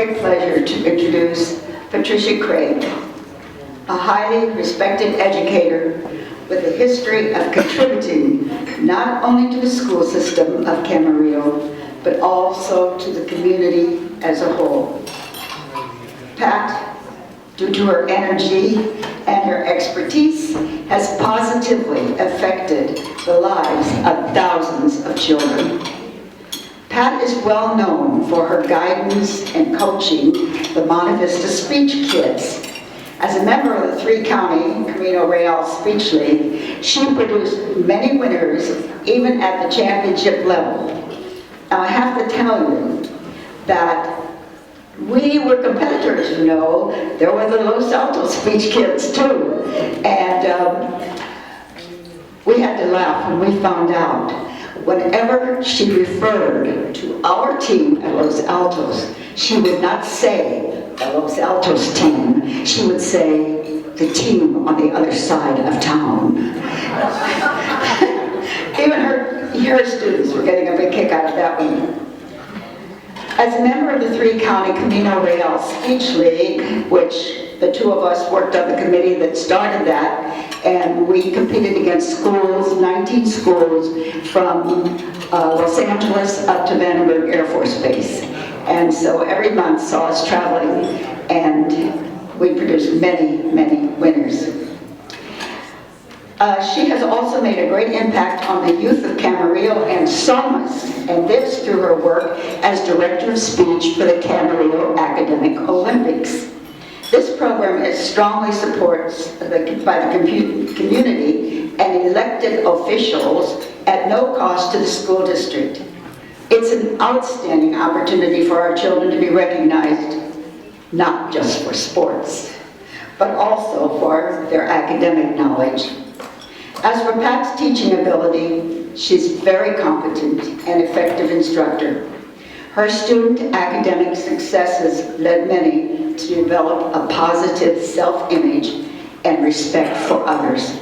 great pleasure to introduce Patricia Craig, a highly respected educator with a history of contributing not only to the school system of Camarillo, but also to the community as a whole. Pat, due to her energy and her expertise, has positively affected the lives of thousands of children. Pat is well known for her guidance and coaching the Monte Vista Speech Kids. As a member of the three-county Camino Real Speech League, she produced many winners even at the championship level. Now I have to tell you that we were competitors, you know. There were the Los Altos Speech Kids too. And we had to laugh when we found out. Whenever she referred to our team at Los Altos, she would not say the Los Altos team. She would say the team on the other side of town. Even her students were getting a big kick out of that one. As a member of the three-county Camino Real Speech League, which the two of us worked on the committee that started that, and we competed against schools, 19 schools, from Los Angeles up to Vandenberg Air Force Base. And so every month saw us traveling, and we produced many, many winners. She has also made a great impact on the youth of Camarillo and Somas, and this through her work as Director of Speech for the Camarillo Academic Olympics. This program is strongly supported by the community and elected officials at no cost to the school district. It's an outstanding opportunity for our children to be recognized, not just for sports, but also for their academic knowledge. As for Pat's teaching ability, she's very competent and effective instructor. Her student academic successes led many to develop a positive self-image and respect for others.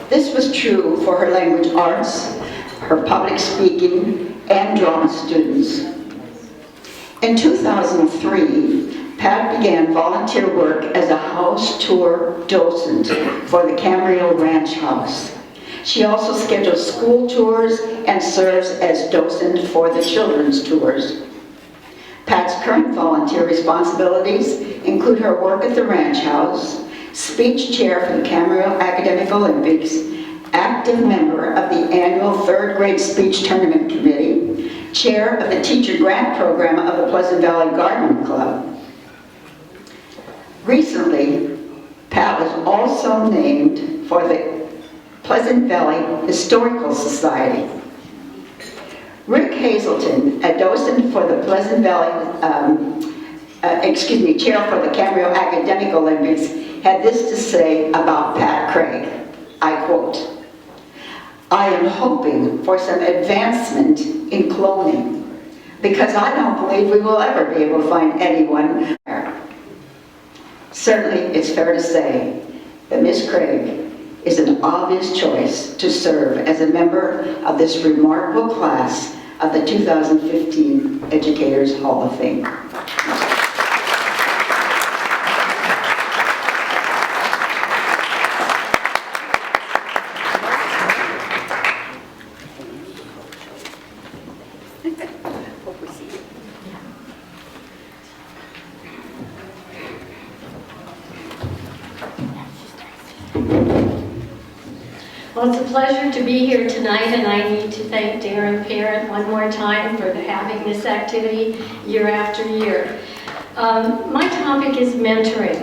This was true for her language arts, her public speaking, and drama students. In 2003, Pat began volunteer work as a house tour docent for the Camarillo Ranch House. She also schedules school tours and serves as docent for the children's tours. Pat's current volunteer responsibilities include her work at the Ranch House, speech chair for the Camarillo Academic Olympics, active member of the annual third grade speech tournament committee, chair of the teacher grant program of the Pleasant Valley Garden Club. Recently, Pat was also named for the Pleasant Valley Historical Society. Rick Hazelton, a docent for the Pleasant Valley, chair for the Camarillo Academic Olympics, had this to say about Pat Craig. I quote, "I am hoping for some advancement in cloning, because I don't believe we will ever be able to find anyone there." Certainly, it's fair to say that Ms. Craig is an obvious choice to serve as a member of this remarkable class of the 2015 Educators Hall of Fame. Well, it's a pleasure to be here tonight, and I need to thank Darren Parent one more time for having this activity year after year. My topic is mentoring.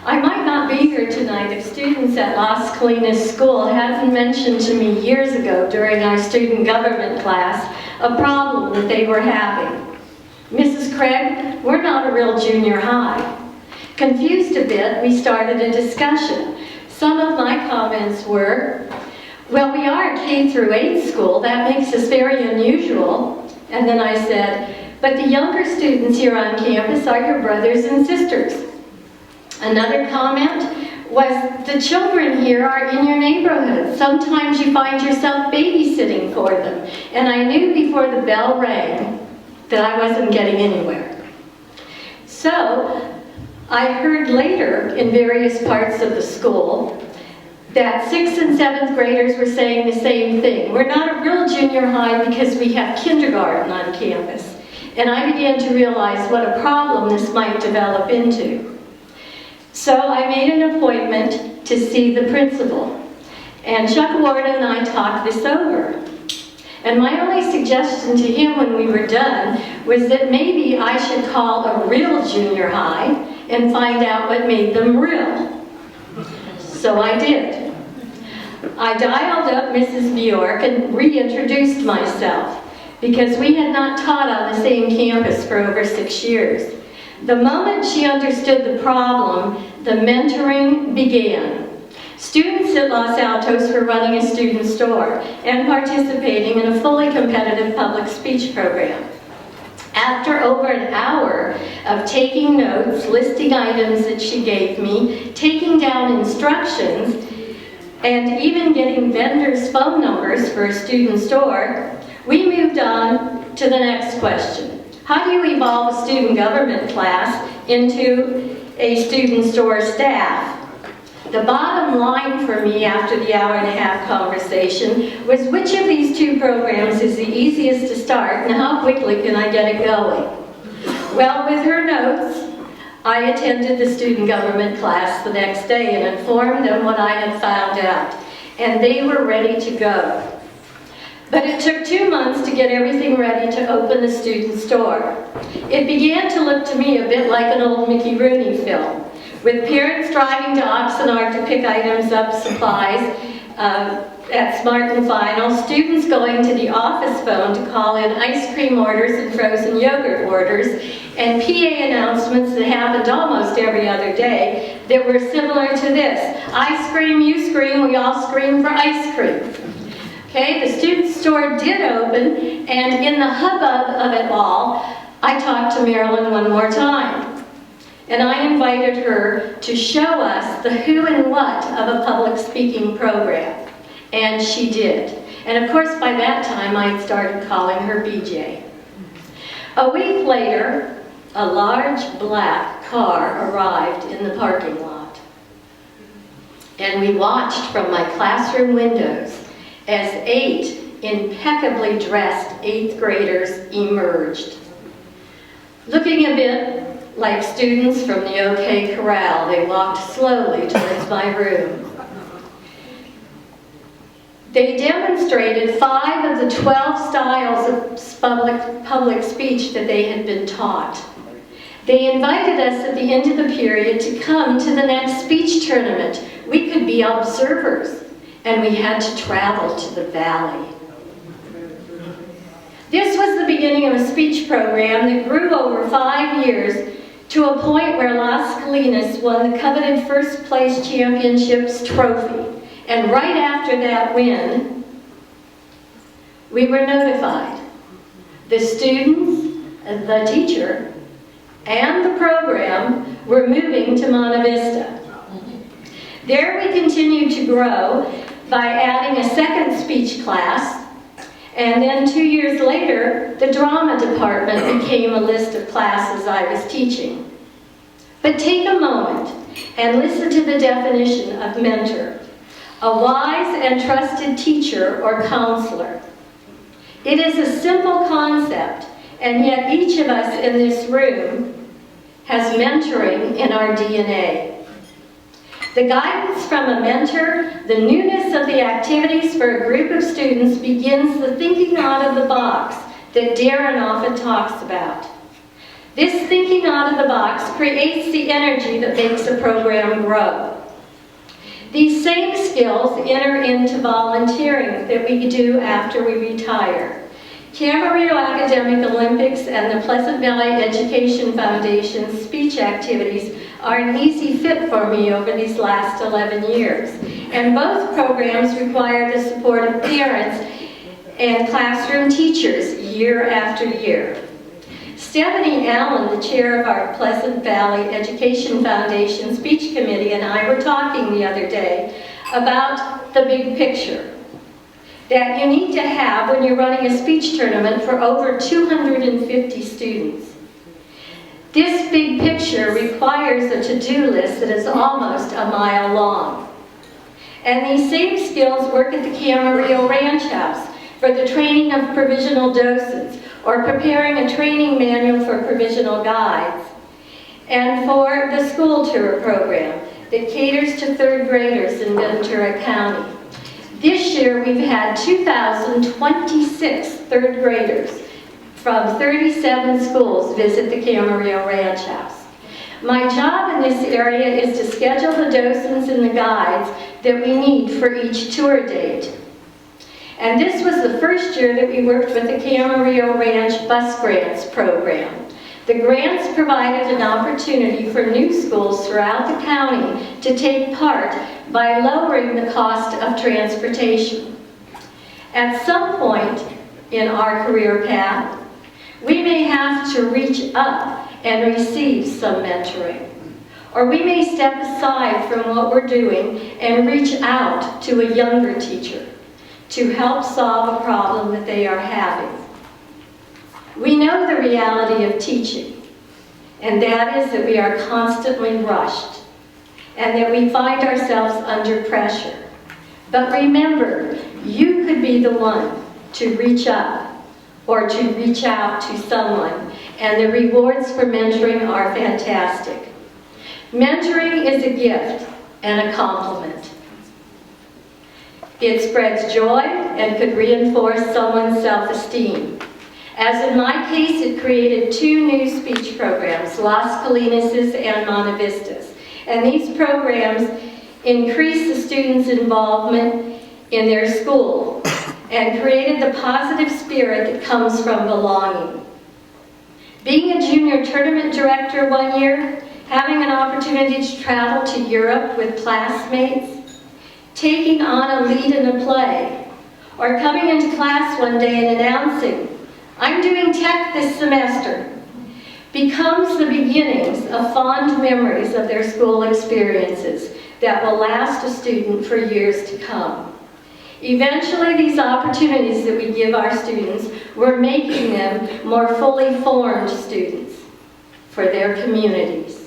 I might not be here tonight if students at Las Colinas School hadn't mentioned to me years ago during our student government class a problem that they were having. "Mrs. Craig, we're not a real junior high." Confused a bit, we started a discussion. Some of my comments were, "Well, we are a K through 8 school. That makes us very unusual." And then I said, "But the younger students here on campus are your brothers and sisters." Another comment was, "The children here are in your neighborhood. Sometimes you find yourself babysitting for them." And I knew before the bell rang that I wasn't getting anywhere. So I heard later in various parts of the school that 6th and 7th graders were saying the same thing. We're not a real junior high because we have kindergarten on campus. And I began to realize what a problem this might develop into. So I made an appointment to see the principal. And Chuck Ward and I talked this over. And my only suggestion to him when we were done was that maybe I should call a real junior high and find out what made them real. So I did. I dialed up Mrs. Bjork and reintroduced myself because we had not taught on the same campus for over 6 years. The moment she understood the problem, the mentoring began. Students at Los Altos were running a student store and participating in a fully competitive public speech program. After over an hour of taking notes, listing items that she gave me, taking down instructions, and even getting vendors' phone numbers for a student store, we moved on to the next question. How do you evolve a student government class into a student store staff? The bottom line for me after the hour-and-a-half conversation was which of these two programs is the easiest to start and how quickly can I get it going? Well, with her notes, I attended the student government class the next day and informed them what I had found out, and they were ready to go. But it took 2 months to get everything ready to open the student store. It began to look to me a bit like an old Mickey Rooney film, with parents driving to Oxnard to pick items up, supplies at Smart and Final, students going to the office phone to call in ice cream orders and frozen yogurt orders, and PA announcements that happened almost every other day that were similar to this. I scream, you scream, we all scream for ice cream. Okay, the student store did open, and in the hubbub of it all, I talked to Marilyn one more time. And I invited her to show us the who and what of a public speaking program. And she did. And of course, by that time, I'd started calling her BJ. A week later, a large black car arrived in the parking lot. And we watched from my classroom windows as 8 impeccably dressed 8th graders emerged. Looking a bit like students from the OK Corral, they walked slowly towards my room. They demonstrated 5 of the 12 styles of public speech that they had been taught. They invited us at the end of the period to come to the next speech tournament. We could be observers, and we had to travel to the valley. This was the beginning of a speech program that grew over 5 years to a point where Las Colinas won the coveted first place championships trophy. And right after that win, we were notified. The students, the teacher, and the program were moving to Monte Vista. There we continued to grow by adding a second speech class, and then 2 years later, the drama department became a list of classes I was teaching. But take a moment and listen to the definition of mentor: a wise and trusted teacher or counselor. It is a simple concept, and yet each of us in this room has mentoring in our DNA. The guidance from a mentor, the newness of the activities for a group of students begins the thinking out of the box that Darren often talks about. This thinking out of the box creates the energy that makes a program grow. These same skills enter into volunteering that we do after we retire. Camarillo Academic Olympics and the Pleasant Valley Education Foundation's speech activities are an easy fit for me over these last 11 years. And both programs require the support of parents and classroom teachers year after year. Stephanie Allen, the chair of our Pleasant Valley Education Foundation Speech Committee, and I were talking the other day about the big picture that you need to have when you're running a speech tournament for over 250 students. This big picture requires a to-do list that is almost a mile long. And these same skills work at the Camarillo Ranch House for the training of provisional docents, or preparing a training manual for provisional guides, and for the school tour program that caters to third graders in Ventura County. This year we've had 2,026 third graders from 37 schools visit the Camarillo Ranch House. My job in this area is to schedule the docents and the guides that we need for each tour date. And this was the first year that we worked with the Camarillo Ranch Bus Grants program. The grants provided an opportunity for new schools throughout the county to take part by lowering the cost of transportation. At some point in our career path, we may have to reach up and receive some mentoring. Or we may step aside from what we're doing and reach out to a younger teacher to help solve a problem that they are having. We know the reality of teaching, and that is that we are constantly rushed and that we find ourselves under pressure. But remember, you could be the one to reach up or to reach out to someone, and the rewards for mentoring are fantastic. Mentoring is a gift and a compliment. It spreads joy and could reinforce someone's self-esteem. As in my case, it created 2 new speech programs, Las Colinas and Monte Vistas. And these programs increased the students' involvement in their school and created the positive spirit that comes from belonging. Being a junior tournament director one year, having an opportunity to travel to Europe with classmates, taking on a lead in a play, or coming into class one day and announcing, "I'm doing tech this semester," becomes the beginnings of fond memories of their school experiences that will last a student for years to come. Eventually, these opportunities that we give our students, we're making them more fully formed students for their communities.